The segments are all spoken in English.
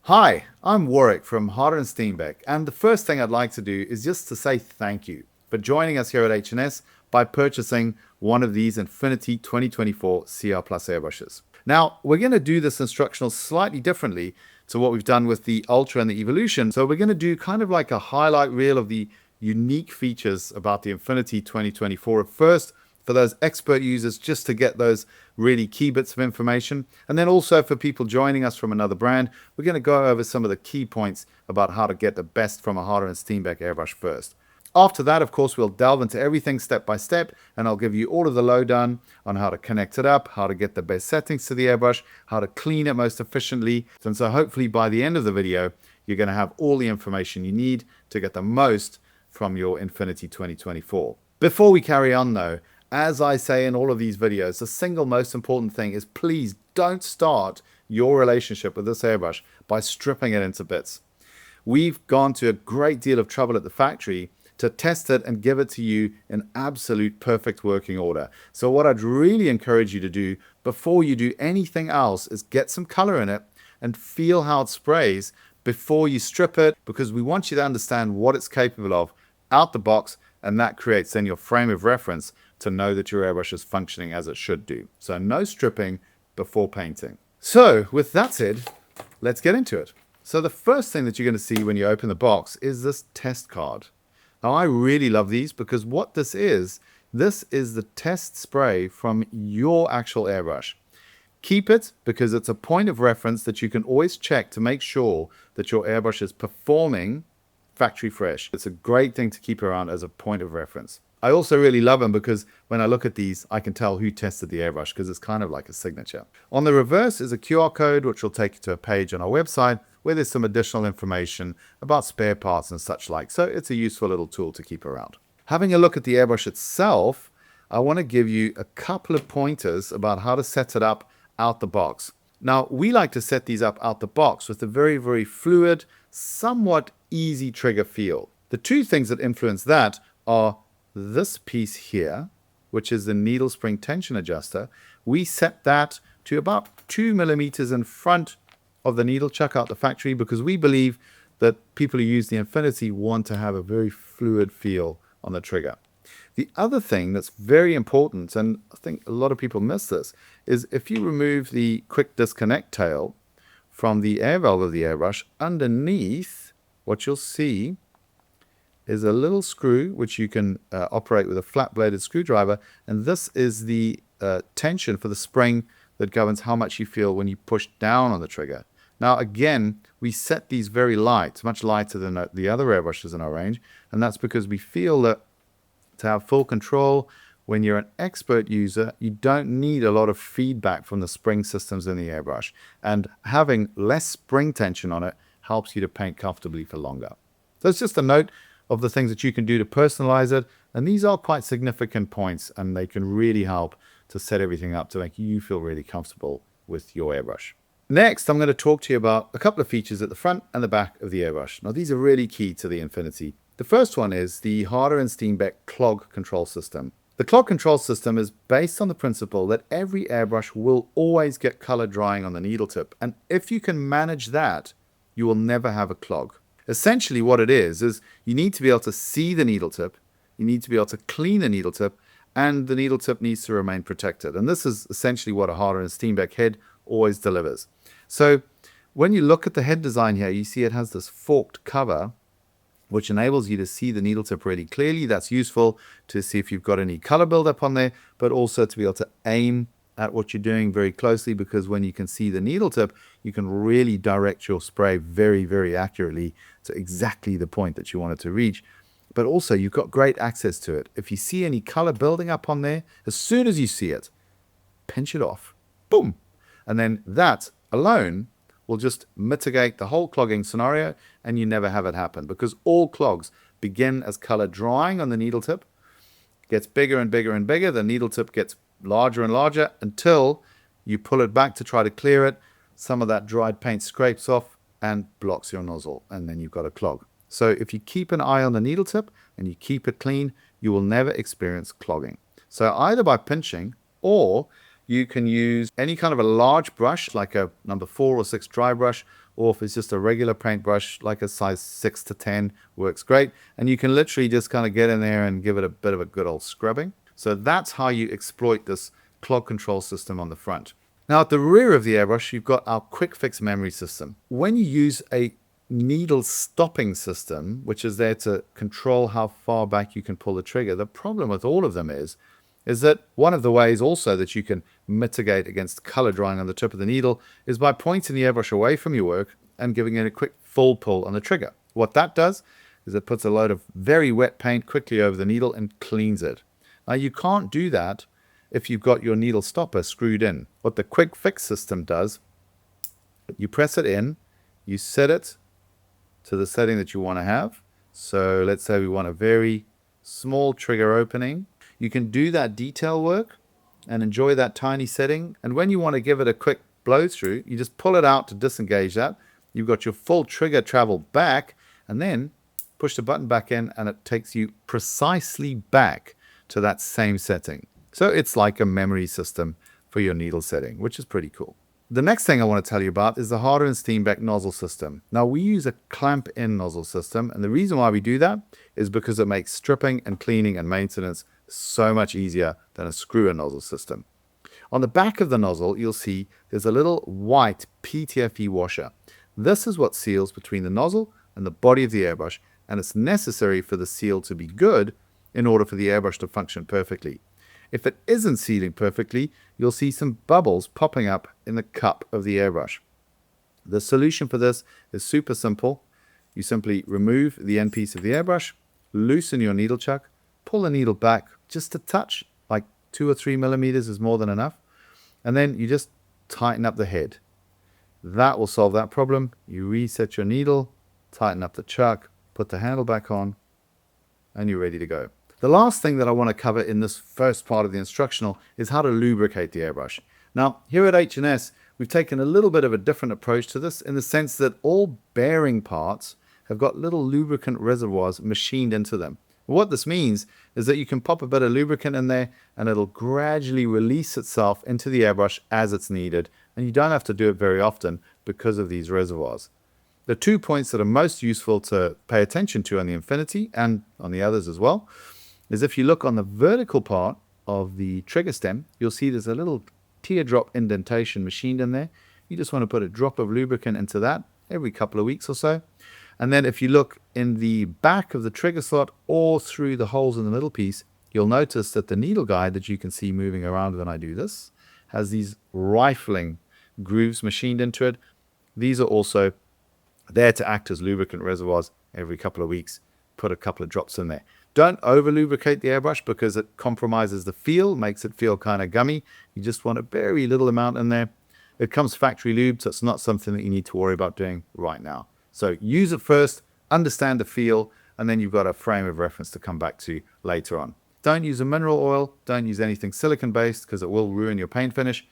Hi, I'm Warwick from Harder and Steenbeck, and the first thing I'd like to do is just to say thank you for joining us here at H&S by purchasing one of these Infinity 2024 CRplus airbrushes. Now, we're going to do this instructional slightly differently to what we've done with the Ultra and the Evolution, so we're going to do kind of like a highlight reel of the unique features about the Infinity 2024 at first, for those expert users just to get those really key bits of information. And then also for people joining us from another brand, we're going to go over some of the key points about how to get the best from a Harder and Steenbeck airbrush first. After that, of course, we'll delve into everything step by step, and I'll give you all of the lowdown on how to connect it up, how to get the best settings to the airbrush, how to clean it most efficiently. And so hopefully by the end of the video, you're going to have all the information you need to get the most from your Infinity 2024. Before we carry on though, as I say in all of these videos, the single most important thing is please don't start your relationship with this airbrush by stripping it into bits. We've gone to a great deal of trouble at the factory to test it and give it to you in absolute perfect working order. So what I'd really encourage you to do before you do anything else is get some color in it and feel how it sprays before you strip it, because we want you to understand what it's capable of out the box, and that creates then your frame of reference to know that your airbrush is functioning as it should do. So no stripping before painting. So with that said, let's get into it. So the first thing that you're going to see when you open the box is this test card. Now I really love these because what this is the test spray from your actual airbrush. Keep it because it's a point of reference that you can always check to make sure that your airbrush is performing factory fresh. It's a great thing to keep around as a point of reference. I also really love them because when I look at these, I can tell who tested the airbrush because it's kind of like a signature. On the reverse is a QR code, which will take you to a page on our website where there's some additional information about spare parts and such like. So it's a useful little tool to keep around. Having a look at the airbrush itself, I want to give you a couple of pointers about how to set it up out the box. Now, we like to set these up out the box with a very, very fluid, somewhat easy trigger feel. The two things that influence that are this piece here, which is the needle spring tension adjuster. We set that to about 2 millimeters in front of the needle chuck out the factory because we believe that people who use the Infinity want to have a very fluid feel on the trigger. The other thing that's very important, and I think a lot of people miss this, is if you remove the quick disconnect tail from the air valve of the airbrush, underneath what you'll see is a little screw which you can operate with a flat bladed screwdriver, and this is the tension for the spring that governs how much you feel when you push down on the trigger. Now again, we set these very light, much lighter than the other airbrushes in our range, and that's because we feel that to have full control when you're an expert user, you don't need a lot of feedback from the spring systems in the airbrush, and having less spring tension on it helps you to paint comfortably for longer. So it's just a note of the things that you can do to personalize it, and these are quite significant points, and they can really help to set everything up to make you feel really comfortable with your airbrush. Next, I'm going to talk to you about a couple of features at the front and the back of the airbrush. Now these are really key to the Infinity. The first one is the Harder and Steenbeck Clog control system. The Clog control system is based on the principle that every airbrush will always get color drying on the needle tip, and if you can manage that, you will never have a clog. Essentially what it is you need to be able to see the needle tip, you need to be able to clean the needle tip, and the needle tip needs to remain protected. And this is essentially what a Harder and Steenbeck head always delivers. So when you look at the head design here, you see it has this forked cover, which enables you to see the needle tip really clearly. That's useful to see if you've got any color buildup on there, but also to be able to aim at what you're doing very closely, because when you can see the needle tip, you can really direct your spray very, very accurately to exactly the point that you want it to reach. But also you've got great access to it. If you see any color building up on there, as soon as you see it, pinch it off, boom. And then that alone will just mitigate the whole clogging scenario, and you never have it happen, because all clogs begin as color drying on the needle tip, gets bigger and bigger and bigger, the needle tip gets larger and larger until you pull it back to try to clear it. Some of that dried paint scrapes off and blocks your nozzle, and then you've got a clog. So if you keep an eye on the needle tip and you keep it clean, you will never experience clogging. So either by pinching, or you can use any kind of a large brush like a number 4 or 6 dry brush, or if it's just a regular paintbrush, like a size 6 to 10, works great. And you can literally just kind of get in there and give it a bit of a good old scrubbing. So that's how you exploit this clog control system on the front. Now at the rear of the airbrush, you've got our quick fix memory system. When you use a needle stopping system, which is there to control how far back you can pull the trigger, the problem with all of them is that one of the ways also that you can mitigate against color drying on the tip of the needle is by pointing the airbrush away from your work and giving it a quick full pull on the trigger. What that does is it puts a load of very wet paint quickly over the needle and cleans it. Now you can't do that if you've got your needle stopper screwed in. What the quick fix system does, you press it in, you set it to the setting that you want to have. So let's say we want a very small trigger opening. You can do that detail work and enjoy that tiny setting. And when you want to give it a quick blow through, you just pull it out to disengage that. You've got your full trigger travel back, and then push the button back in and it takes you precisely back to that same setting. So it's like a memory system for your needle setting, which is pretty cool. The next thing I want to tell you about is the Harder and Steenbeck nozzle system. Now we use a clamp-in nozzle system, and the reason why we do that is because it makes stripping and cleaning and maintenance so much easier than a screw-in nozzle system. On the back of the nozzle, you'll see there's a little white PTFE washer. This is what seals between the nozzle and the body of the airbrush, and it's necessary for the seal to be good in order for the airbrush to function perfectly. If it isn't sealing perfectly, you'll see some bubbles popping up in the cup of the airbrush. The solution for this is super simple. You simply remove the end piece of the airbrush, loosen your needle chuck, pull the needle back just a touch, like 2 or 3 millimeters is more than enough, and then you just tighten up the head. That will solve that problem. You reset your needle, tighten up the chuck, put the handle back on, and you're ready to go. The last thing that I want to cover in this first part of the instructional is how to lubricate the airbrush. Now, here at H&S, we've taken a little bit of a different approach to this in the sense that all bearing parts have got little lubricant reservoirs machined into them. What this means is that you can pop a bit of lubricant in there and it'll gradually release itself into the airbrush as it's needed, and you don't have to do it very often because of these reservoirs. The 2 points that are most useful to pay attention to on the Infinity and on the others as well is if you look on the vertical part of the trigger stem, you'll see there's a little teardrop indentation machined in there. You just want to put a drop of lubricant into that every couple of weeks or so. And then if you look in the back of the trigger slot or through the holes in the middle piece, you'll notice that the needle guide that you can see moving around when I do this has these rifling grooves machined into it. These are also there to act as lubricant reservoirs every couple of weeks. Put a couple of drops in there. Don't over lubricate the airbrush because it compromises the feel, makes it feel kind of gummy. You just want a very little amount in there. It comes factory lubed, so it's not something that you need to worry about doing right now. So use it first, understand the feel, and then you've got a frame of reference to come back to later on. Don't use a mineral oil. Don't use anything silicone-based because it will ruin your paint finish.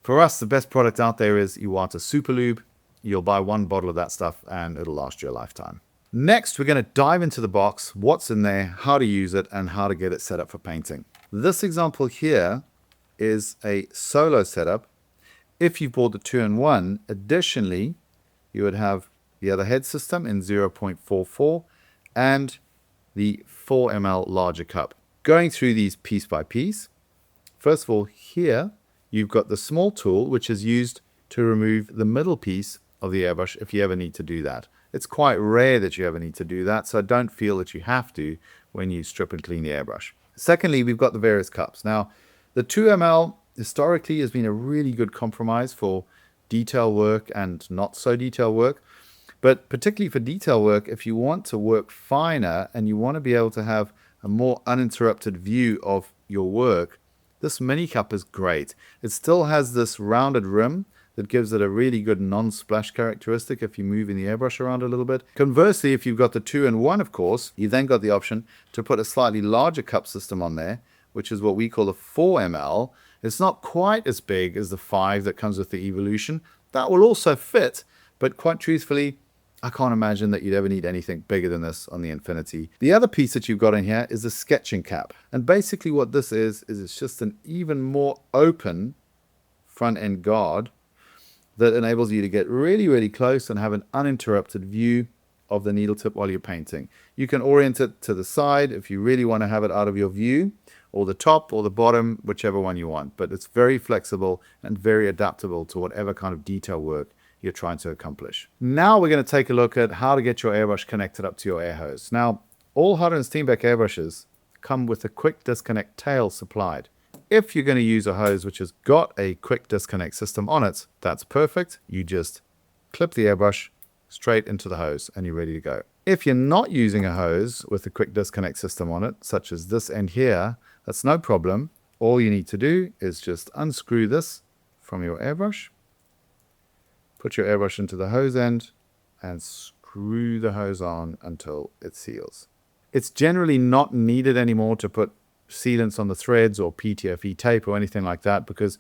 For us, the best product out there is you want a super lube. You'll buy 1 bottle of that stuff and it'll last you a lifetime. Next, we're going to dive into the box, what's in there, how to use it, and how to get it set up for painting. This example here is a solo setup. If you bought the 2-in-1, additionally, you would have the other head system in 0.44 and the 4 ml larger cup. Going through these piece by piece, first of all, here you've got the small tool, which is used to remove the middle piece of the airbrush if you ever need to do that. It's quite rare that you ever need to do that, so don't feel that you have to when you strip and clean the airbrush. Secondly, we've got the various cups. Now, the 2 ml historically has been a really good compromise for detail work and not so detail work. But particularly for detail work, if you want to work finer and you want to be able to have a more uninterrupted view of your work, this mini cup is great. It still has this rounded rim that gives it a really good non-splash characteristic if you're moving the airbrush around a little bit. Conversely, if you've got the 2-in-1, of course, you've then got the option to put a slightly larger cup system on there, which is what we call the 4 ml. It's not quite as big as the 5 that comes with the Evolution. That will also fit, but quite truthfully, I can't imagine that you'd ever need anything bigger than this on the Infinity. The other piece that you've got in here is the sketching cap. And basically what this is it's just an even more open front end guard that enables you to get really, really close and have an uninterrupted view of the needle tip while you're painting. You can orient it to the side if you really want to have it out of your view, or the top or the bottom, whichever one you want. But it's very flexible and very adaptable to whatever kind of detail work you're trying to accomplish. Now we're going to take a look at how to get your airbrush connected up to your air hose. Now, all Harder & Steenbeck airbrushes come with a quick disconnect tail supplied. If you're going to use a hose which has got a quick disconnect system on it, that's perfect. You just clip the airbrush straight into the hose and you're ready to go. If you're not using a hose with a quick disconnect system on it, such as this end here, that's no problem. All you need to do is just unscrew this from your airbrush, put your airbrush into the hose end, and screw the hose on until it seals. It's generally not needed anymore to put sealants on the threads or PTFE tape or anything like that, because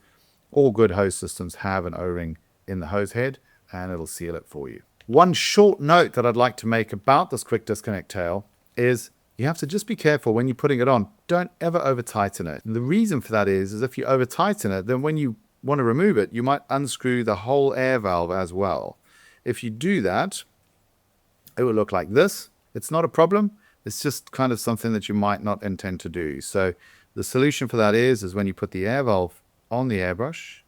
all good hose systems have an O-ring in the hose head and it'll seal it for you. One short note that I'd like to make about this quick disconnect tail is you have to just be careful when you're putting it on. Don't ever over tighten it. And the reason for that is if you over tighten it, then when you want to remove it, you might unscrew the whole air valve as well. If you do that, it will look like this. It's not a problem. It's just kind of something that you might not intend to do. So the solution for that is when you put the air valve on the airbrush,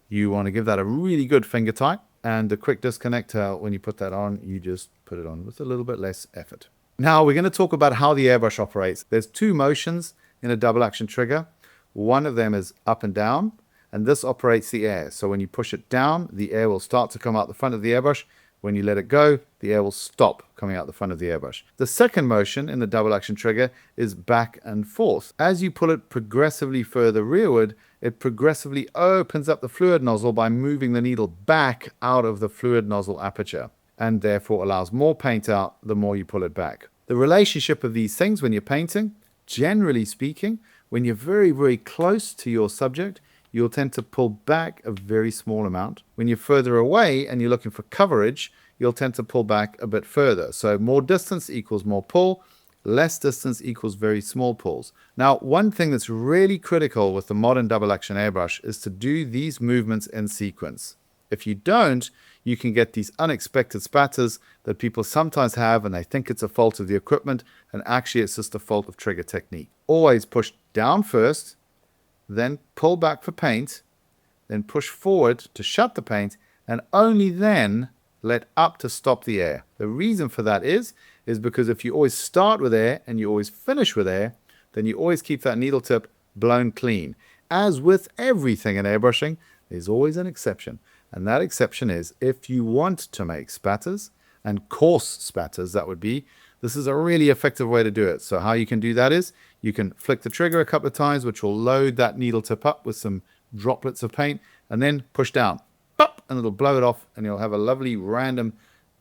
you want to give that a really good finger tight. And the quick disconnect tail, when you put that on, you just put it on with a little bit less effort. Now we're going to talk about how the airbrush operates. There's two motions in a double action trigger. One of them is up and down, and this operates the air. So when you push it down, the air will start to come out the front of the airbrush. When you let it go, the air will stop coming out the front of the airbrush. The second motion in the double action trigger is back and forth. As you pull it progressively further rearward, it progressively opens up the fluid nozzle by moving the needle back out of the fluid nozzle aperture, and therefore allows more paint out the more you pull it back. The relationship of these things when you're painting, generally speaking, when you're very, very close to your subject, you'll tend to pull back a very small amount. When you're further away and you're looking for coverage, you'll tend to pull back a bit further. So more distance equals more pull, less distance equals very small pulls. Now, one thing that's really critical with the modern double action airbrush is to do these movements in sequence. If you don't, you can get these unexpected spatters that people sometimes have, and they think it's a fault of the equipment, and actually it's just a fault of trigger technique. Always push down first, then pull back for paint, then push forward to shut the paint, and only then let up to stop the air. The reason for that is because if you always start with air and you always finish with air, then you always keep that needle tip blown clean. As with everything in airbrushing, there's always an exception. And that exception is if you want to make spatters, and coarse spatters that would be, this is a really effective way to do it. So how you can do that is you can flick the trigger a couple of times, which will load that needle tip up with some droplets of paint, and then push down, pop, and it'll blow it off, and you'll have a lovely random,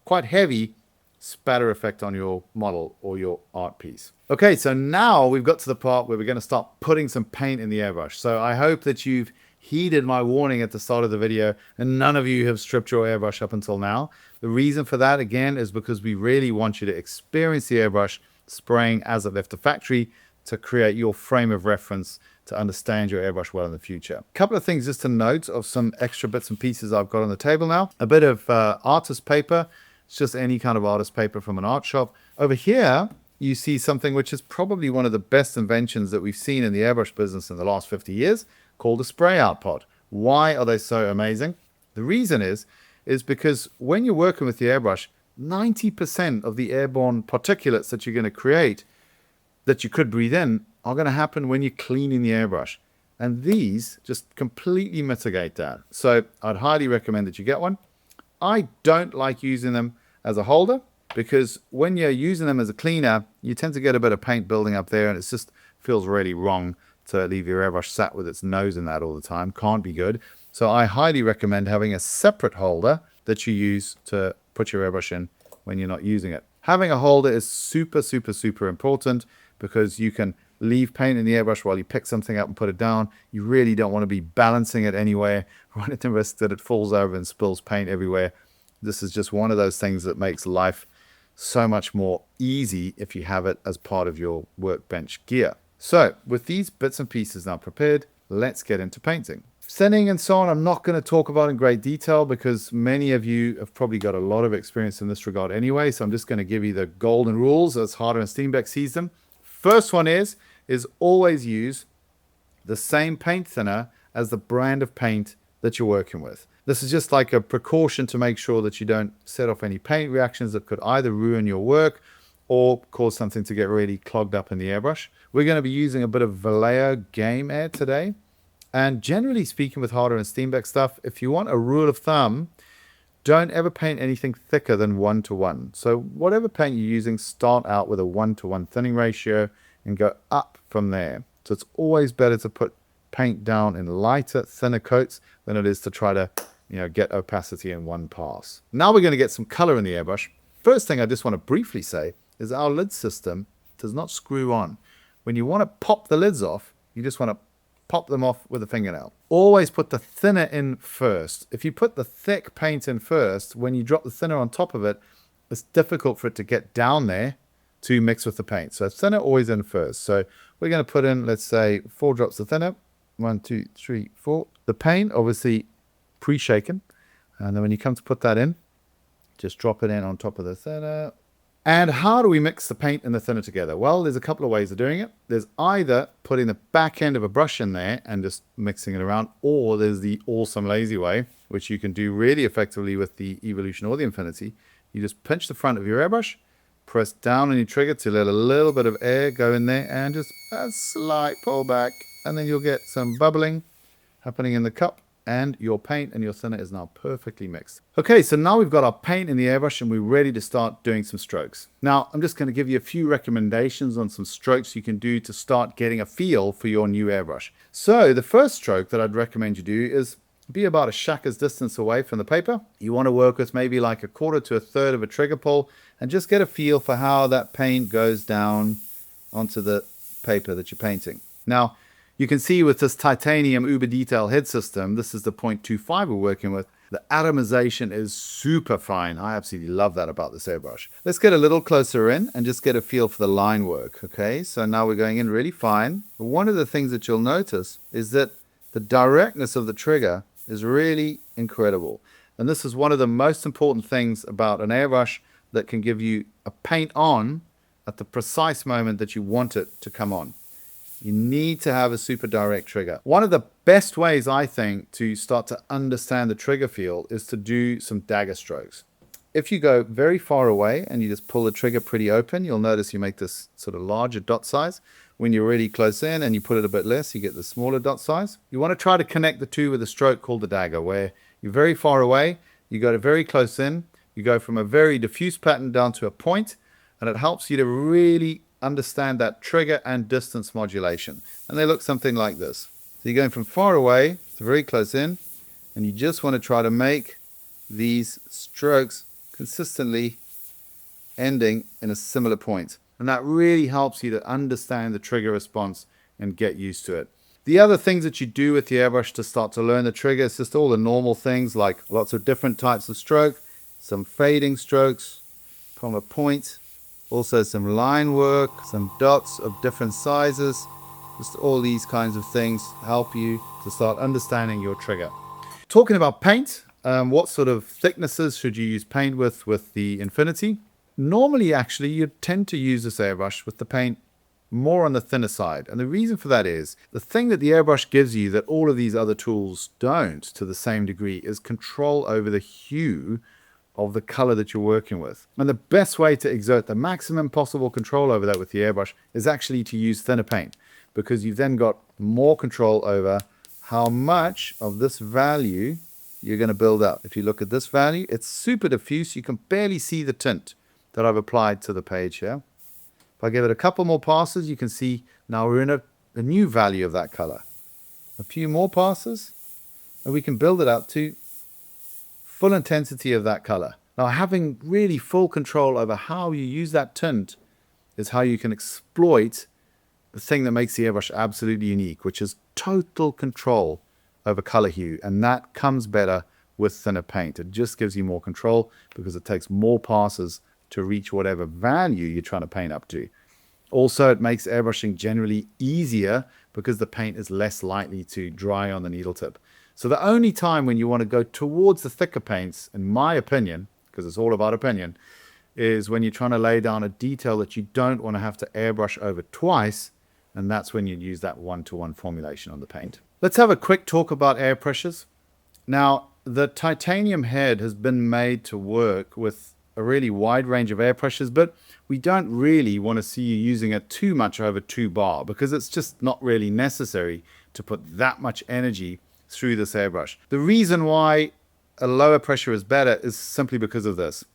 quite heavy spatter effect on your model or your art piece. Okay, so now we've got to the part where we're going to start putting some paint in the airbrush. So I hope that you've heeded my warning at the start of the video and none of you have stripped your airbrush up until now. The reason for that, again, is because we really want you to experience the airbrush spraying as it left the factory to create your frame of reference to understand your airbrush well in the future. A couple of things just to note of some extra bits and pieces I've got on the table now. A bit of artist paper. It's just any kind of artist paper from an art shop. Over here, you see something which is probably one of the best inventions that we've seen in the airbrush business in the last 50 years, called a spray out pot. Why are they so amazing? The reason is because when you're working with the airbrush, 90% of the airborne particulates that you're going to create that you could breathe in are going to happen when you're cleaning the airbrush. And these just completely mitigate that. So I'd highly recommend that you get one. I don't like using them as a holder because when you're using them as a cleaner, you tend to get a bit of paint building up there and it just feels really wrong to leave your airbrush sat with its nose in that all the time. Can't be good. So I highly recommend having a separate holder that you use to put your airbrush in when you're not using it. Having a holder is super, super, super important because you can leave paint in the airbrush while you pick something up and put it down. You really don't want to be balancing it anywhere, running the risk that it falls over and spills paint everywhere. This is just one of those things that makes life so much more easy if you have it as part of your workbench gear. So with these bits and pieces now prepared, let's get into painting. Thinning and so on, I'm not going to talk about in great detail because many of you have probably got a lot of experience in this regard anyway. So I'm just going to give you the golden rules as Harder and Steenbeck sees them. First one is always use the same paint thinner as the brand of paint that you're working with. This is just like a precaution to make sure that you don't set off any paint reactions that could either ruin your work or cause something to get really clogged up in the airbrush. We're going to be using a bit of Vallejo Game Air today. And generally speaking with Harder and Steenbeck stuff, if you want a rule of thumb, don't ever paint anything thicker than 1:1. So whatever paint you're using, start out with a 1:1 thinning ratio and go up from there. So it's always better to put paint down in lighter, thinner coats than it is to try to, get opacity in one pass. Now we're going to get some color in the airbrush. First thing I just want to briefly say is our lid system does not screw on. When you want to pop the lids off, you just want to pop them off with a fingernail. Always put the thinner in first. If you put the thick paint in first, when you drop the thinner on top of it, it's difficult for it to get down there to mix with the paint. So thinner always in first. So we're going to put in, let's say, 4 drops of thinner. 1, 2, 3, 4. The paint, obviously pre-shaken. And then when you come to put that in, just drop it in on top of the thinner. And how do we mix the paint and the thinner together? Well, there's a couple of ways of doing it. There's either putting the back end of a brush in there and just mixing it around, or there's the awesome lazy way, which you can do really effectively with the Evolution or the Infinity. You just pinch the front of your airbrush, press down on your trigger to let a little bit of air go in there, and just a slight pull back, and then you'll get some bubbling happening in the cup. And your paint and your thinner is now perfectly mixed. Okay, so now we've got our paint in the airbrush and we're ready to start doing some strokes. Now, I'm just going to give you a few recommendations on some strokes you can do to start getting a feel for your new airbrush. So the first stroke that I'd recommend you do is be about a shacker's distance away from the paper. You want to work with maybe like 1/4 to 1/3 of a trigger pull and just get a feel for how that paint goes down onto the paper that you're painting. Now, you can see with this titanium uber detail head system, this is the 0.25 we're working with. The atomization is super fine. I absolutely love that about this airbrush. Let's get a little closer in and just get a feel for the line work. Okay, so now we're going in really fine. But one of the things that you'll notice is that the directness of the trigger is really incredible. And this is one of the most important things about an airbrush that can give you a paint on at the precise moment that you want it to come on. You need to have a super direct trigger. One of the best ways, I think, to start to understand the trigger feel is to do some dagger strokes. If you go very far away and you just pull the trigger pretty open, you'll notice you make this sort of larger dot size. When you're really close in and you put it a bit less, you get the smaller dot size. You want to try to connect the two with a stroke called the dagger, where you're very far away, you go to very close in, you go from a very diffuse pattern down to a point, and it helps you to really understand that trigger and distance modulation. And they look something like this. So you're going from far away to very close in, and you just want to try to make these strokes consistently ending in a similar point. And that really helps you to understand the trigger response and get used to it. The other things that you do with the airbrush to start to learn the trigger is just all the normal things, like lots of different types of stroke, some fading strokes from a point, also some line work, some dots of different sizes. Just all these kinds of things help you to start understanding your trigger. Talking about paint, what sort of thicknesses should you use paint with the Infinity? Normally, actually, you tend to use this airbrush with the paint more on the thinner side. And the reason for that is the thing that the airbrush gives you that all of these other tools don't to the same degree is control over the hue of the color that you're working with. And the best way to exert the maximum possible control over that with the airbrush is actually to use thinner paint, because you've then got more control over how much of this value you're going to build up. If you look at this value, it's super diffuse. You can barely see the tint that I've applied to the page here. If I give it a couple more passes, you can see now we're in a new value of that color. A few more passes, and we can build it up to full intensity of that color. Now, having really full control over how you use that tint is how you can exploit the thing that makes the airbrush absolutely unique, which is total control over color hue. And that comes better with thinner paint. It just gives you more control because it takes more passes to reach whatever value you're trying to paint up to. Also, it makes airbrushing generally easier because the paint is less likely to dry on the needle tip. So the only time when you want to go towards the thicker paints, in my opinion, because it's all about opinion, is when you're trying to lay down a detail that you don't want to have to airbrush over twice, and that's when you use that 1-to-1 formulation on the paint. Let's have a quick talk about air pressures. Now, the titanium head has been made to work with a really wide range of air pressures, but we don't really want to see you using it too much over 2 bar because it's just not really necessary to put that much energy through this airbrush. The reason why a lower pressure is better is simply because of this.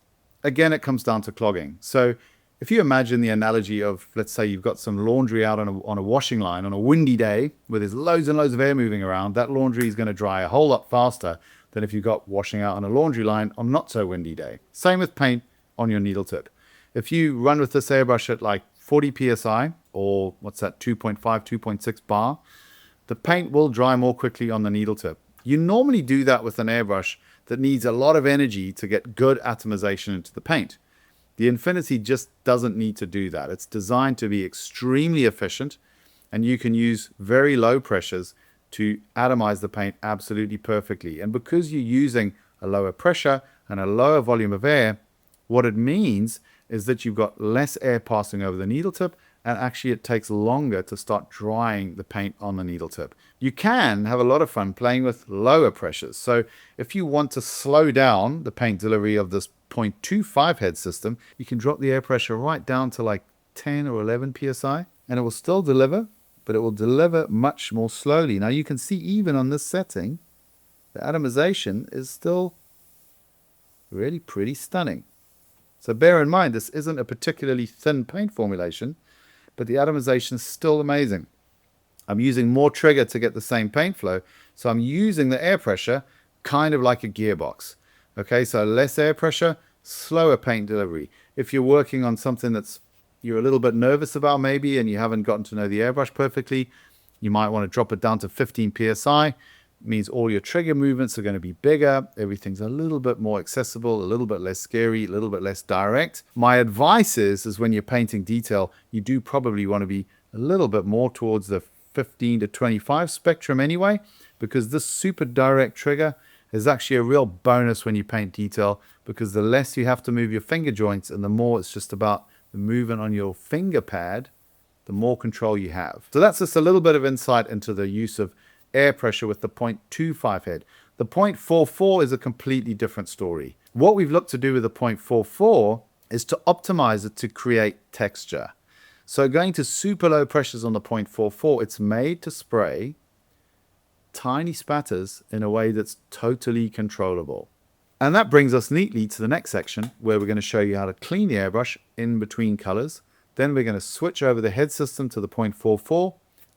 Again, it comes down to clogging. So if you imagine the analogy of, let's say you've got some laundry out on a washing line on a windy day where there's loads and loads of air moving around, that laundry is going to dry a whole lot faster than if you've got washing out on a laundry line on not so windy day. Same with paint on your needle tip. If you run with this airbrush at like 40 psi or what's that, 2.5, 2.6 bar, the paint will dry more quickly on the needle tip. You normally do that with an airbrush that needs a lot of energy to get good atomization into the paint. The Infinity just doesn't need to do that. It's designed to be extremely efficient, and you can use very low pressures to atomize the paint absolutely perfectly. And because you're using a lower pressure and a lower volume of air, what it means is that you've got less air passing over the needle tip, and actually it takes longer to start drying the paint on the needle tip. You can have a lot of fun playing with lower pressures. So if you want to slow down the paint delivery of this 0.25 head system, you can drop the air pressure right down to like 10 or 11 psi, and it will still deliver, but it will deliver much more slowly. Now you can see even on this setting, the atomization is still really pretty stunning. So bear in mind, this isn't a particularly thin paint formulation, but the atomization is still amazing. I'm using more trigger to get the same paint flow, so I'm using the air pressure kind of like a gearbox. Okay, so less air pressure, slower paint delivery. If you're working on something that's you're a little bit nervous about maybe and you haven't gotten to know the airbrush perfectly, you might want to drop it down to 15 psi. It means all your trigger movements are going to be bigger. Everything's a little bit more accessible, a little bit less scary, a little bit less direct. My advice is when you're painting detail, you do probably want to be a little bit more towards the 15 to 25 spectrum anyway, because this super direct trigger is actually a real bonus when you paint detail, because the less you have to move your finger joints and the more it's just about the movement on your finger pad, the more control you have. So that's just a little bit of insight into the use of air pressure with the 0.25 head. The 0.44 is a completely different story. What we've looked to do with the 0.44 is to optimize it to create texture. So going to super low pressures on the 0.44, it's made to spray tiny spatters in a way that's totally controllable. And that brings us neatly to the next section where we're going to show you how to clean the airbrush in between colors. Then we're going to switch over the head system to the 0.44,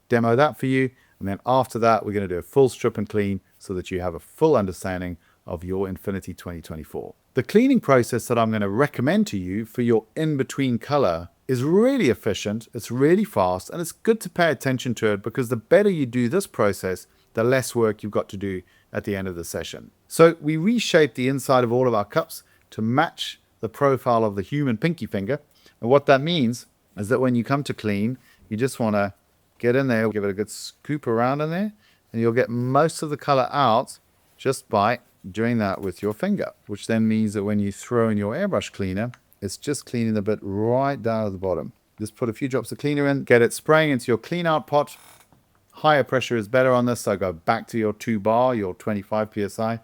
demo that for you. And then after that, we're going to do a full strip and clean so that you have a full understanding of your Infinity 2024. The cleaning process that I'm going to recommend to you for your in-between color is really efficient, it's really fast, and it's good to pay attention to it because the better you do this process, the less work you've got to do at the end of the session. So we reshaped the inside of all of our cups to match the profile of the human pinky finger. And what that means is that when you come to clean, you just want to get in there, give it a good scoop around in there, and you'll get most of the color out just by doing that with your finger, which then means that when you throw in your airbrush cleaner, it's just cleaning the bit right down at the bottom. Just put a few drops of cleaner in, get it spraying into your clean out pot. Higher pressure is better on this, so go back to your 2 bar, your 25 psi,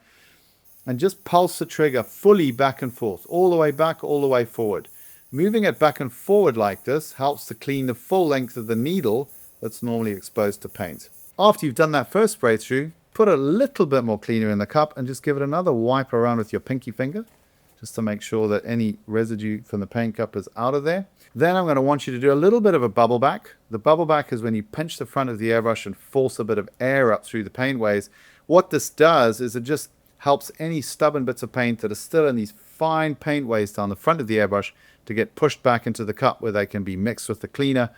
and just pulse the trigger fully back and forth, all the way back, all the way forward. Moving it back and forward like this helps to clean the full length of the needle that's normally exposed to paint. After you've done that first spray through, put a little bit more cleaner in the cup and just give it another wipe around with your pinky finger, just to make sure that any residue from the paint cup is out of there. Then I'm going to want you to do a little bit of a bubble back. The bubble back is when you pinch the front of the airbrush and force a bit of air up through the paint ways. What this does is it just helps any stubborn bits of paint that are still in these fine paint ways down the front of the airbrush to get pushed back into the cup where they can be mixed with the cleaner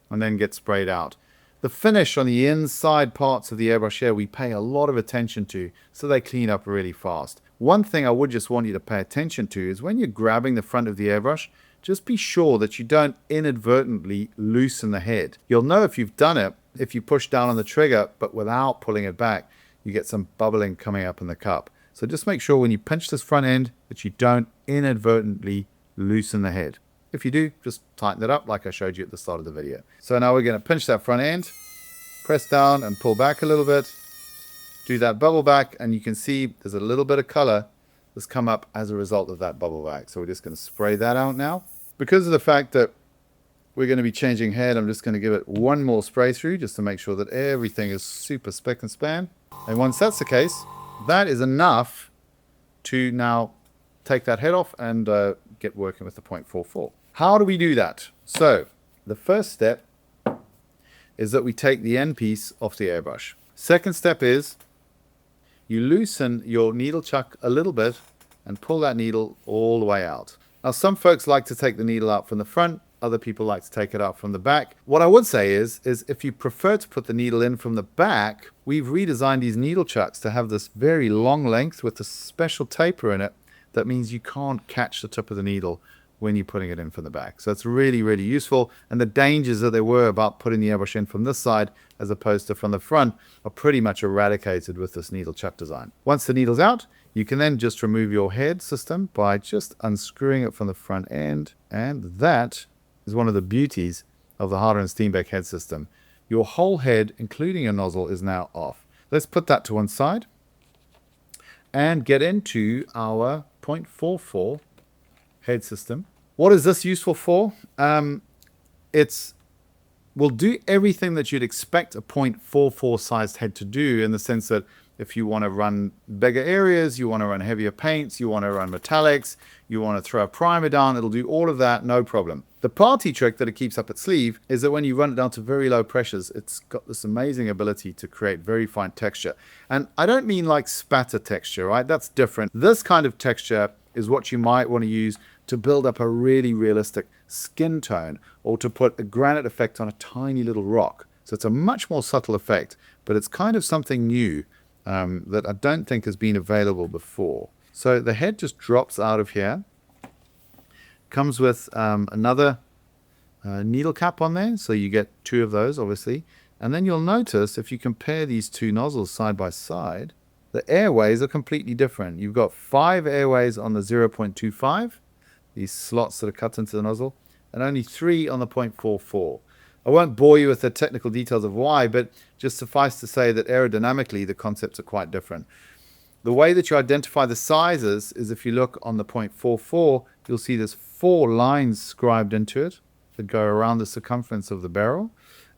and then get sprayed out. The finish on the inside parts of the airbrush here we pay a lot of attention to, so they clean up really fast. One thing I would just want you to pay attention to is when you're grabbing the front of the airbrush, just be sure that you don't inadvertently loosen the head. You'll know if you've done it if you push down on the trigger but without pulling it back. you get some bubbling coming up in the cup. So just make sure when you pinch this front end that you don't inadvertently loosen the head. If you do, just tighten it up like I showed you at the start of the video. So now we're going to pinch that front end, press down and pull back a little bit, do that bubble back, and you can see there's a little bit of color that's come up as a result of that bubble back. So we're just going to spray that out now. Because of the fact that we're going to be changing head, I'm just going to give it one more spray through just to make sure that everything is super spick and span. And once that's the case, that is enough to now take that head off and get working with the 0.44. How do we do that? So the first step is that we take the end piece off the airbrush. Second step is you loosen your needle chuck a little bit and pull that needle all the way out. Now some folks like to take the needle out from the front, other people like to take it out from the back. What I would say is if you prefer to put the needle in from the back, we've redesigned these needle chucks to have this very long length with a special taper in it. That means you can't catch the tip of the needle when you're putting it in from the back. So it's really, really useful. And the dangers that there were about putting the airbrush in from this side as opposed to from the front are pretty much eradicated with this needle chuck design. Once the needle's out, you can then just remove your head system by just unscrewing it from the front end. And that is one of the beauties of the Harder and Steenbeck head system. Your whole head, including your nozzle, is now off. Let's put that to one side and get into our 0.44 head system. What is this useful for? Will do everything that you'd expect a 0.44 sized head to do, in the sense that if you want to run bigger areas, you want to run heavier paints, you want to run metallics, you want to throw a primer down, it'll do all of that, no problem. The party trick that it keeps up its sleeve is that when you run it down to very low pressures, it's got this amazing ability to create very fine texture. And I don't mean like spatter texture, right? That's different. This kind of texture is what you might want to use to build up a really realistic skin tone, or to put a granite effect on a tiny little rock. So it's a much more subtle effect, but it's kind of something new that I don't think has been available before. So the head just drops out of here, comes with another needle cap on there, so you get two of those obviously. And then you'll notice if you compare these two nozzles side by side, the airways are completely different. You've got 5 airways on the 0.25, these slots that are cut into the nozzle, and only 3 on the 0.44. I won't bore you with the technical details of why, but just suffice to say that aerodynamically the concepts are quite different. The way that you identify the sizes is if you look on the 0.44, you'll see there's 4 lines scribed into it that go around the circumference of the barrel.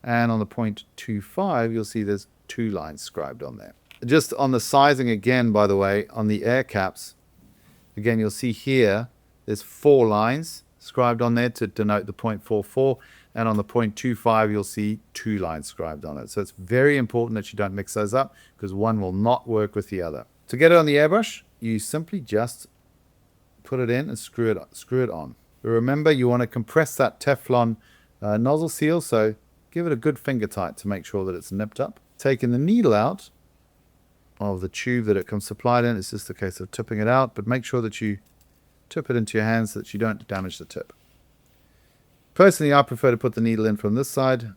And on the 0.25, you'll see there's 2 lines scribed on there. Just on the sizing again, by the way, on the air caps, again, you'll see here, there's 4 lines scribed on there to denote the 0.44. And on the 0.25, you'll see 2 lines scribed on it. So it's very important that you don't mix those up, because one will not work with the other. To get it on the airbrush, you simply just put it in and screw it on. But remember, you want to compress that Teflon nozzle seal, so give it a good finger tight to make sure that it's nipped up. Taking the needle out of the tube that it comes supplied in, it's just a case of tipping it out, but make sure that you tip it into your hands so that you don't damage the tip. Personally, I prefer to put the needle in from this side,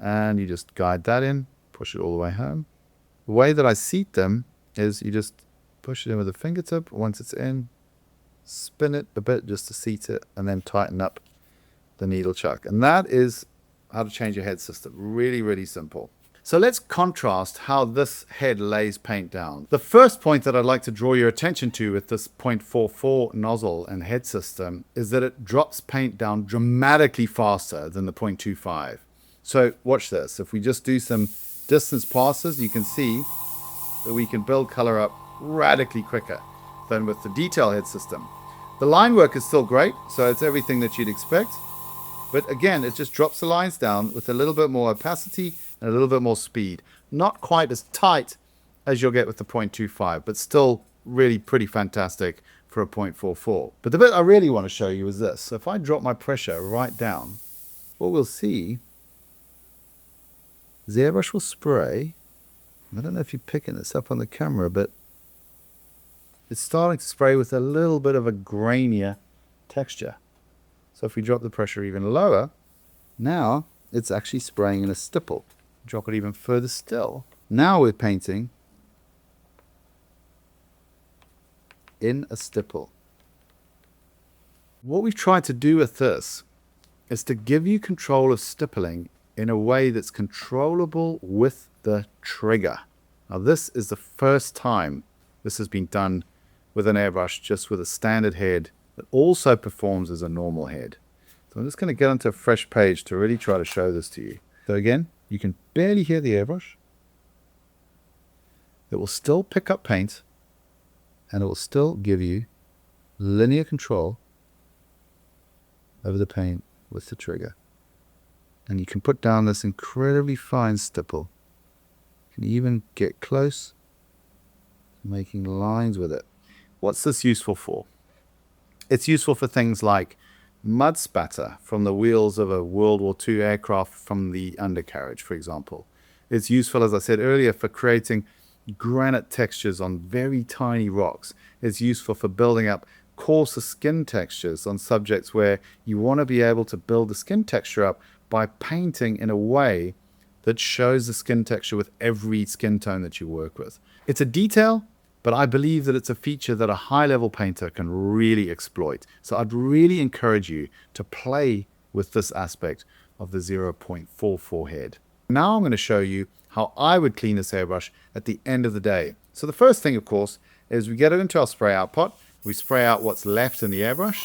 and you just guide that in, push it all the way home. The way that I seat them is you just push it in with a fingertip. Once it's in, spin it a bit just to seat it, and then tighten up the needle chuck. And that is how to change your head system. Really, really simple. So let's contrast how this head lays paint down. The first point that I'd like to draw your attention to with this 0.44 nozzle and head system is that it drops paint down dramatically faster than the 0.25. So watch this. If we just do some distance passes, you can see that we can build color up radically quicker than with the detail head system. The line work is still great, so it's everything that you'd expect. But again, it just drops the lines down with a little bit more opacity and a little bit more speed. Not quite as tight as you'll get with the 0.25, but still really pretty fantastic for a 0.44. But the bit I really want to show you is this. So if I drop my pressure right down, what we'll see is the airbrush will spray. I don't know if you're picking this up on the camera, but it's starting to spray with a little bit of a grainier texture. So if we drop the pressure even lower, now it's actually spraying in a stipple. Drop it even further still, Now we're painting in a stipple. What we've tried to do with this is to give you control of stippling in a way that's controllable with the trigger. Now this is the first time this has been done with an airbrush, just with a standard head that also performs as a normal head. So I'm just going to get onto a fresh page to really try to show this to you. So again, you can barely hear the airbrush. It will still pick up paint, and it will still give you linear control over the paint with the trigger. And you can put down this incredibly fine stipple. You can even get close to making lines with it. What's this useful for? It's useful for things like mud spatter from the wheels of a World War II aircraft from the undercarriage, for example. It's useful, as I said earlier, for creating granite textures on very tiny rocks. It's useful for building up coarser skin textures on subjects where you want to be able to build the skin texture up by painting in a way that shows the skin texture with every skin tone that you work with. It's a detail, but I believe that it's a feature that a high-level painter can really exploit. So I'd really encourage you to play with this aspect of the 0.44 head. Now I'm going to show you how I would clean this airbrush at the end of the day. So the first thing, of course, is we get it into our spray out pot. We spray out what's left in the airbrush.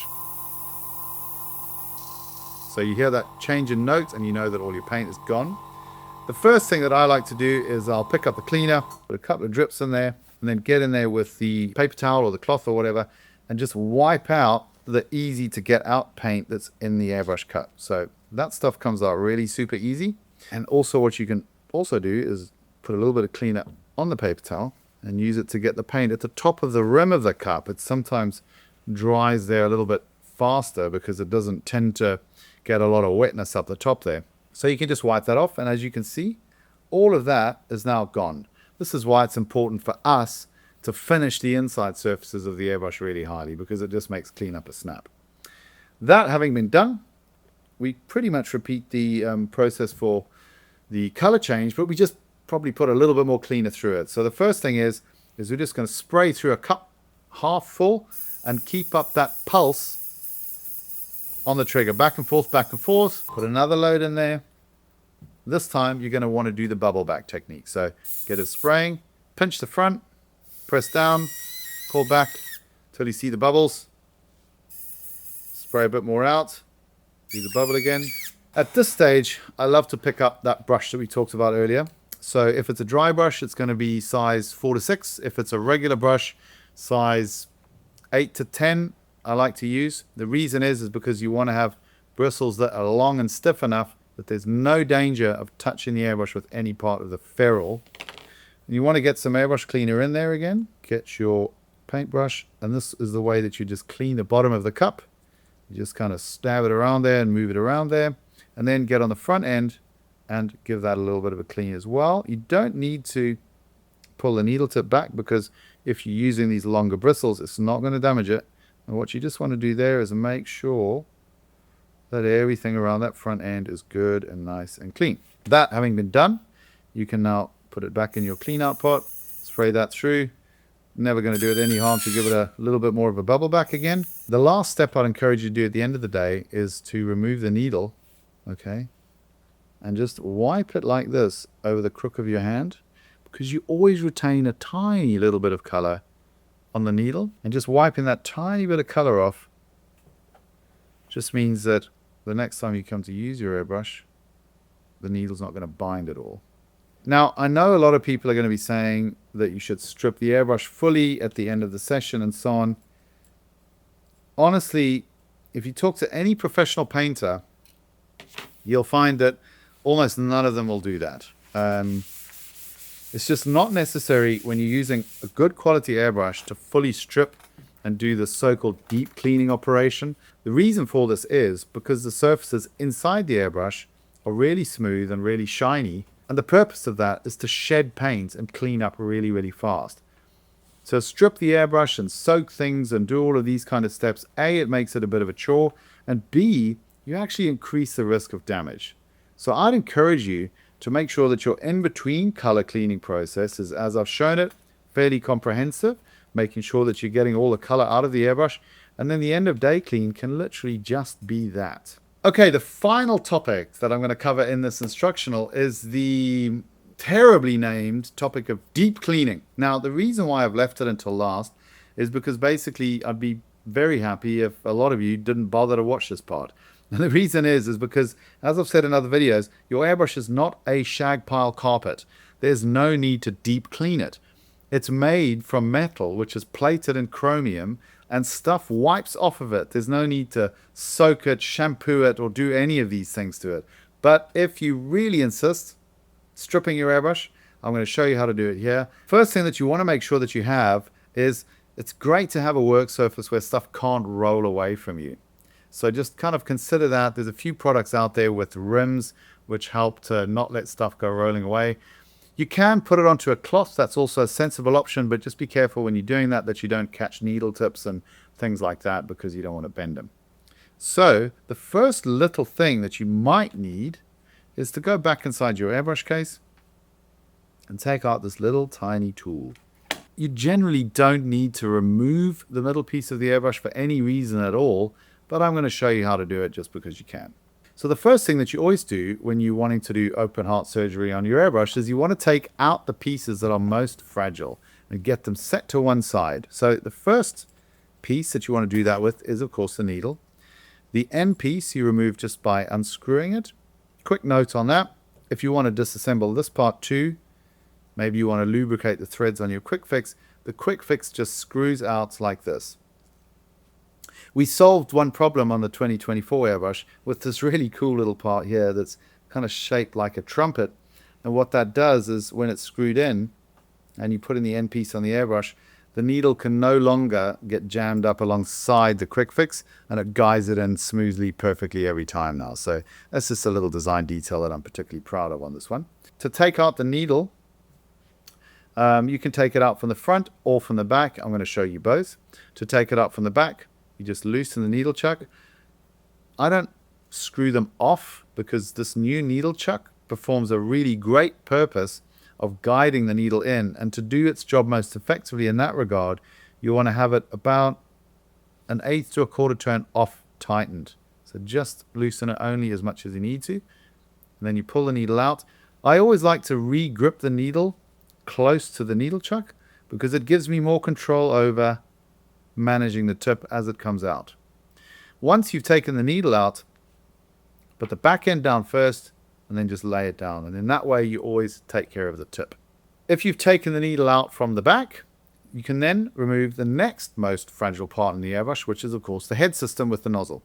So you hear that change in note and you know that all your paint is gone. The first thing that I like to do is I'll pick up the cleaner, put a couple of drips in there, and then get in there with the paper towel or the cloth or whatever, and just wipe out the easy to get out paint that's in the airbrush cut. So that stuff comes out really super easy. And also what you can also do is put a little bit of cleaner on the paper towel and use it to get the paint at the top of the rim of the cup. It sometimes dries there a little bit faster because it doesn't tend to get a lot of wetness up the top there. So you can just wipe that off, and as you can see, all of that is now gone. This is why it's important for us to finish the inside surfaces of the airbrush really highly, because it just makes cleanup a snap. That having been done, we pretty much repeat the process for the color change, but we just probably put a little bit more cleaner through it. So the first thing is we're just going to spray through a cup half full and keep up that pulse on the trigger, back and forth, put another load in there. This time you're going to want to do the bubble back technique. So get it spraying, pinch the front, press down, pull back till you see the bubbles, spray a bit more out, do the bubble again. At this stage, I love to pick up that brush that we talked about earlier. So if it's a dry brush, it's going to be size 4 to 6. If it's a regular brush, size 8 to 10, I like to use. The reason is because you want to have bristles that are long and stiff enough that there's no danger of touching the airbrush with any part of the ferrule. And you want to get some airbrush cleaner in there again. Get your paintbrush, and this is the way that you just clean the bottom of the cup. You just kind of stab it around there and move it around there, and then get on the front end and give that a little bit of a clean as well. You don't need to pull the needle tip back, because if you're using these longer bristles, it's not going to damage it. And what you just want to do there is make sure that everything around that front end is good and nice and clean. That having been done, you can now put it back in your clean out pot, spray that through. Never going to do it any harm to give it a little bit more of a bubble back again. The last step I'd encourage you to do at the end of the day is to remove the needle, okay, and just wipe it like this over the crook of your hand, because you always retain a tiny little bit of color on the needle, and just wiping that tiny bit of color off just means that the next time you come to use your airbrush, the needle's not going to bind at all. Now, I know a lot of people are going to be saying that you should strip the airbrush fully at the end of the session and so on. Honestly, if you talk to any professional painter, you'll find that almost none of them will do that. It's just not necessary when you're using a good quality airbrush to fully strip and do the so-called deep cleaning operation. The reason for this is because the surfaces inside the airbrush are really smooth and really shiny, and the purpose of that is to shed paint and clean up really, really fast. So strip the airbrush and soak things and do all of these kind of steps. A, it makes it a bit of a chore, and B, you actually increase the risk of damage. So I'd encourage you to make sure that your in-between color cleaning process is, as I've shown it, fairly comprehensive, making sure that you're getting all the color out of the airbrush, and then the end of day clean can literally just be that. Okay, the final topic that I'm going to cover in this instructional is the terribly named topic of deep cleaning. Now, the reason why I've left it until last is because basically I'd be very happy if a lot of you didn't bother to watch this part. And the reason is because, as I've said in other videos, your airbrush is not a shag pile carpet. There's no need to deep clean it. It's made from metal, which is plated in chromium, and stuff wipes off of it. There's no need to soak it, shampoo it, or do any of these things to it. But if you really insist, stripping your airbrush, I'm going to show you how to do it here. First thing that you want to make sure that you have is it's great to have a work surface where stuff can't roll away from you. So just kind of consider that. There's a few products out there with rims which help to not let stuff go rolling away. You can put it onto a cloth. That's also a sensible option, but just be careful when you're doing that you don't catch needle tips and things like that, because you don't want to bend them. So the first little thing that you might need is to go back inside your airbrush case and take out this little tiny tool. You generally don't need to remove the middle piece of the airbrush for any reason at all, but I'm going to show you how to do it just because you can. So the first thing that you always do when you're wanting to do open heart surgery on your airbrush is you want to take out the pieces that are most fragile and get them set to one side. So the first piece that you want to do that with is, of course, the needle. The end piece you remove just by unscrewing it. Quick note on that: if you want to disassemble this part too, maybe you want to lubricate the threads on your quick fix, the quick fix just screws out like this. We solved one problem on the 2024 airbrush with this really cool little part here that's kind of shaped like a trumpet. And what that does is when it's screwed in and you put in the end piece on the airbrush, the needle can no longer get jammed up alongside the quick fix, and it guides it in smoothly, perfectly every time now. So that's just a little design detail that I'm particularly proud of on this one. To take out the needle, you can take it out from the front or from the back. I'm going to show you both. To take it out from the back, you just loosen the needle chuck. I don't screw them off because this new needle chuck performs a really great purpose of guiding the needle in. And to do its job most effectively in that regard, you want to have it about 1/8 to 1/4 turn off tightened. So just loosen it only as much as you need to. And then you pull the needle out. I always like to re-grip the needle close to the needle chuck because it gives me more control over managing the tip as it comes out. Once you've taken the needle out, put the back end down first and then just lay it down, and in that way you always take care of the tip. If you've taken the needle out from the back, you can then remove the next most fragile part in the airbrush, which is of course the head system with the nozzle.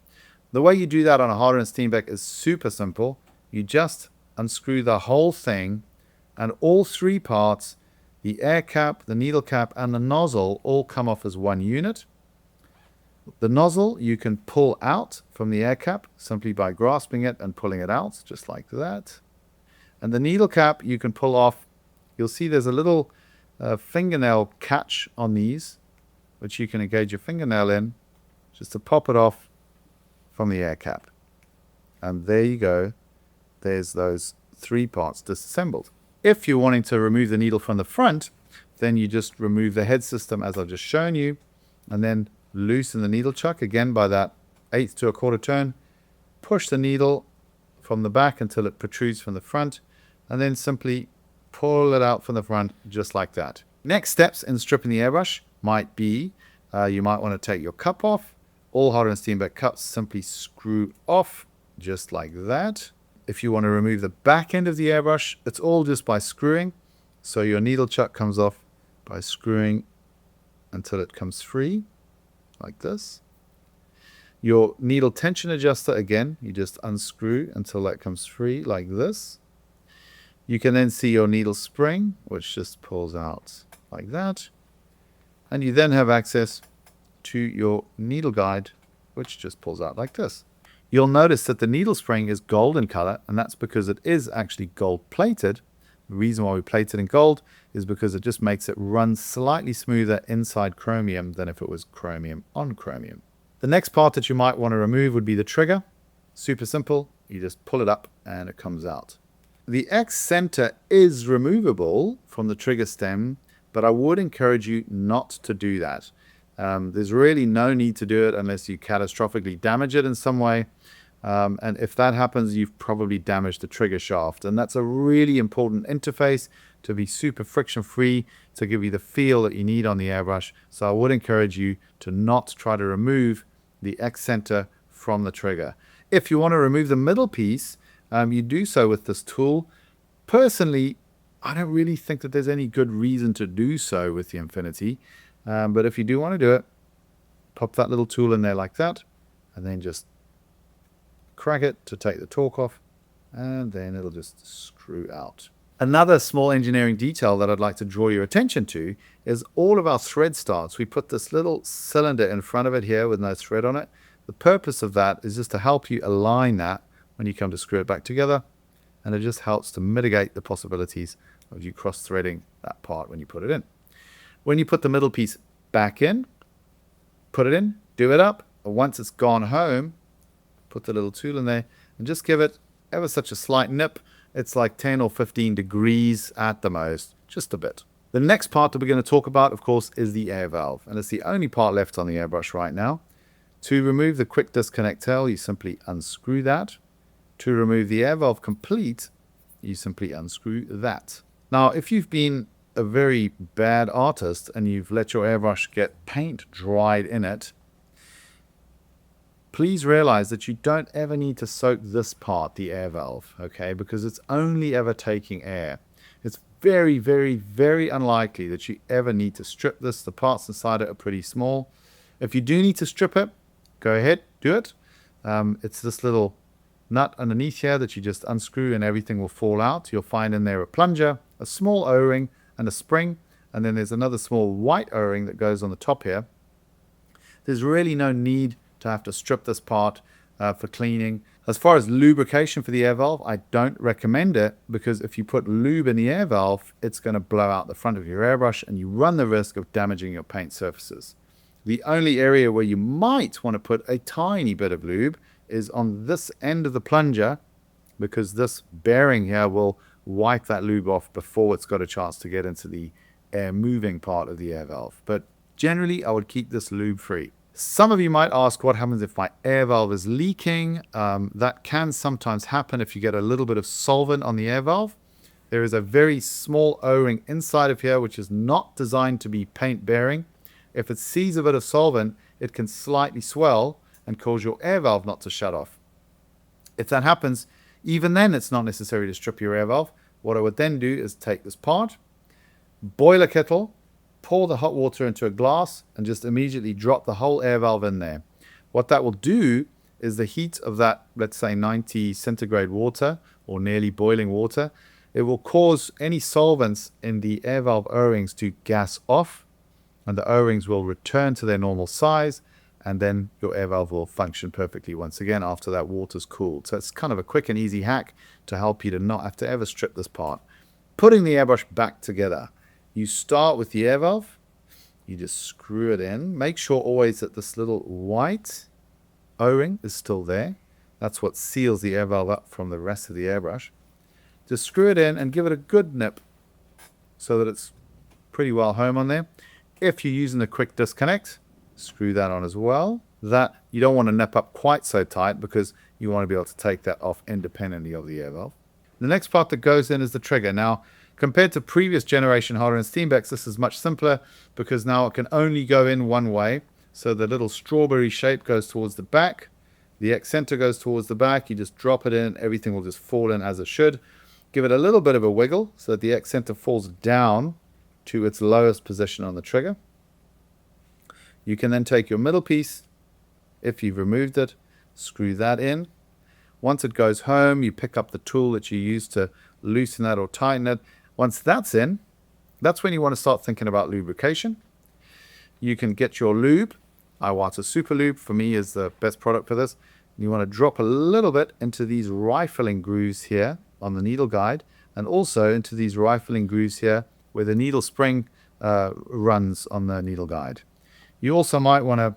The way you do that on a Harder and Steenbeck is super simple. You just unscrew the whole thing, and all three parts, the air cap, the needle cap, and the nozzle, all come off as one unit. The nozzle you can pull out from the air cap simply by grasping it and pulling it out, just like that. And the needle cap you can pull off. You'll see there's a little fingernail catch on these, which you can engage your fingernail in, just to pop it off from the air cap. And there you go. There's those three parts disassembled. If you're wanting to remove the needle from the front, then you just remove the head system as I've just shown you, and then loosen the needle chuck again by that 1/8 to 1/4 turn. Push the needle from the back until it protrudes from the front, and then simply pull it out from the front just like that. Next steps in stripping the airbrush might be, you might want to take your cup off. All Harder and Steenbeck cups simply screw off just like that. If you want to remove the back end of the airbrush, it's all just by screwing. So your needle chuck comes off by screwing until it comes free, like this. Your needle tension adjuster, again, you just unscrew until that comes free, like this. You can then see your needle spring, which just pulls out like that. And you then have access to your needle guide, which just pulls out like this. You'll notice that the needle spring is gold in color, and that's because it is actually gold plated. The reason why we plate it in gold is because it just makes it run slightly smoother inside chromium than if it was chromium on chromium. The next part that you might want to remove would be the trigger. Super simple. You just pull it up and it comes out. The X center is removable from the trigger stem, but I would encourage you not to do that. There's really no need to do it unless you catastrophically damage it in some way. And if that happens, you've probably damaged the trigger shaft. And that's a really important interface to be super friction free, to give you the feel that you need on the airbrush. So I would encourage you to not try to remove the X center from the trigger. If you want to remove the middle piece, you do so with this tool. Personally, I don't really think that there's any good reason to do so with the Infinity. But if you do want to do it, pop that little tool in there like that, and then just crack it to take the torque off, and then it'll just screw out. Another small engineering detail that I'd like to draw your attention to is all of our thread starts. We put this little cylinder in front of it here with no thread on it. The purpose of that is just to help you align that when you come to screw it back together, and it just helps to mitigate the possibilities of you cross-threading that part when you put it in. When you put the middle piece back in, put it in, do it up, and once it's gone home, put the little tool in there and just give it ever such a slight nip. It's like 10 or 15 degrees at the most, just a bit. The next part that we're going to talk about, of course, is the air valve, and it's the only part left on the airbrush right now. To remove the quick disconnect tail, you simply unscrew that. To remove the air valve complete, you simply unscrew that. Now, if you've been a very bad artist and you've let your airbrush get paint dried in it, please realize that you don't ever need to soak this part, the air valve, okay? Because it's only ever taking air. It's very, very, very unlikely that you ever need to strip this. The parts inside it are pretty small. If you do need to strip it, go ahead, do it. It's this little nut underneath here that you just unscrew and everything will fall out. You'll find in there a plunger, a small O-ring, and a spring. And then there's another small white O-ring that goes on the top here. There's really no need to have to strip this part for cleaning. As far as lubrication for the air valve, I don't recommend it, because if you put lube in the air valve, it's going to blow out the front of your airbrush and you run the risk of damaging your paint surfaces. The only area where you might want to put a tiny bit of lube is on this end of the plunger, because this bearing here will wipe that lube off before it's got a chance to get into the air moving part of the air valve. But generally, I would keep this lube free. Some of you might ask, what happens if my air valve is leaking? That can sometimes happen if you get a little bit of solvent on the air valve. There is a very small O-ring inside of here which is not designed to be paint bearing. If it sees a bit of solvent, it can slightly swell and cause your air valve not to shut off. If that happens, even then it's not necessary to strip your air valve. What I would then do is take this part, boil a kettle, pour the hot water into a glass, and just immediately drop the whole air valve in there. What that will do is the heat of that, let's say 90 centigrade water or nearly boiling water, it will cause any solvents in the air valve O-rings to gas off, and the O-rings will return to their normal size, and then your air valve will function perfectly once again after that water's cooled. So it's kind of a quick and easy hack to help you to not have to ever strip this part. Putting the airbrush back together. You start with the air valve, you just screw it in. Make sure always that this little white O-ring is still there. That's what seals the air valve up from the rest of the airbrush. Just screw it in and give it a good nip so that it's pretty well home on there. If you're using the quick disconnect, screw that on as well. That you don't want to nip up quite so tight, because you want to be able to take that off independently of the air valve. The next part that goes in is the trigger. Now, compared to previous generation Harder and Steenbecks, this is much simpler, because now it can only go in one way. So the little strawberry shape goes towards the back. The X center goes towards the back. You just drop it in. Everything will just fall in as it should. Give it a little bit of a wiggle so that the X center falls down to its lowest position on the trigger. You can then take your middle piece, if you've removed it, screw that in. Once it goes home, you pick up the tool that you use to loosen that or tighten it. Once that's in, that's when you want to start thinking about lubrication. You can get your lube. Iwata Super Lube, for me, is the best product for this. You want to drop a little bit into these rifling grooves here on the needle guide, and also into these rifling grooves here where the needle spring runs on the needle guide. You also might want to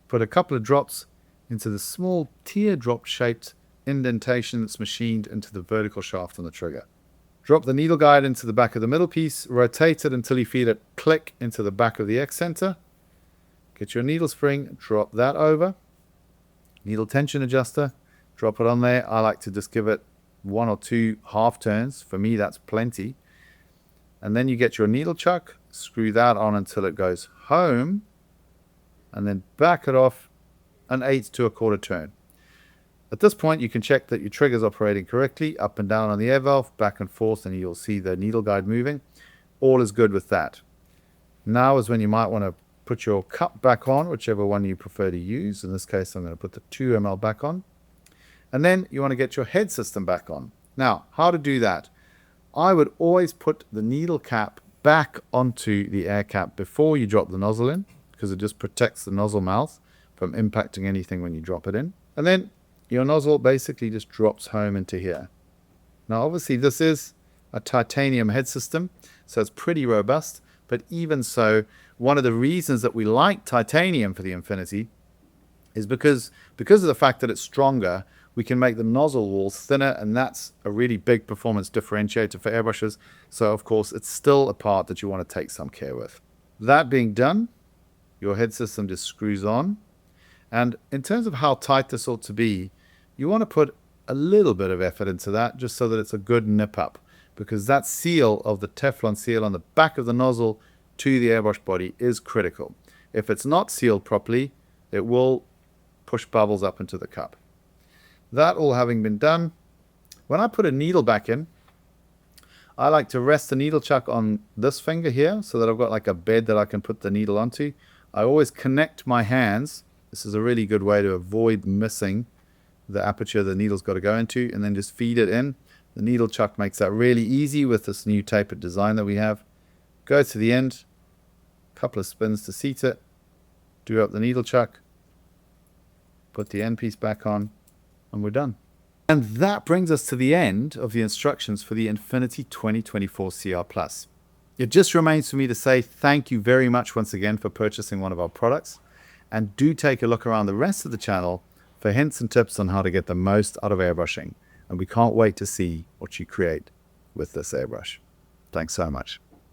put a couple of drops into the small teardrop shaped indentation that's machined into the vertical shaft on the trigger. Drop the needle guide into the back of the middle piece, rotate it until you feel it click into the back of the X center. Get your needle spring, drop that over. Needle tension adjuster, drop it on there. I like to just give it 1 or 2 half turns. For me, that's plenty. And then you get your needle chuck, screw that on until it goes home, and then back it off 1/8 to 1/4 turn. At this point, you can check that your trigger is operating correctly, up and down on the air valve, back and forth, and you'll see the needle guide moving. All is good with that. Now is when you might want to put your cup back on, whichever one you prefer to use. In this case, I'm going to put the 2 ml back on. And then you want to get your head system back on. Now, how to do that? I would always put the needle cap back onto the air cap before you drop the nozzle in, because it just protects the nozzle mouth from impacting anything when you drop it in. And then your nozzle basically just drops home into here. Now obviously this is a titanium head system, so it's pretty robust, but even so, one of the reasons that we like titanium for the Infinity is because of the fact that it's stronger, we can make the nozzle walls thinner, and that's a really big performance differentiator for airbrushes. So of course it's still a part that you want to take some care with. That being done, your head system just screws on. And in terms of how tight this ought to be, you want to put a little bit of effort into that just so that it's a good nip up, because that seal of the Teflon seal on the back of the nozzle to the airbrush body is critical. If it's not sealed properly, it will push bubbles up into the cup. That all having been done, when I put a needle back in, I like to rest the needle chuck on this finger here so that I've got like a bed that I can put the needle onto. I always connect my hands. This is a really good way to avoid missing the aperture the needle's got to go into, and then just feed it in. The needle chuck makes that really easy with this new tapered design that we have. Go to the end, couple of spins to seat it, do up the needle chuck, put the end piece back on, and we're done. And that brings us to the end of the instructions for the Infinity 2024 CRplus. It just remains for me to say thank you very much once again for purchasing one of our products, and do take a look around the rest of the channel for hints and tips on how to get the most out of airbrushing. And we can't wait to see what you create with this airbrush. Thanks so much.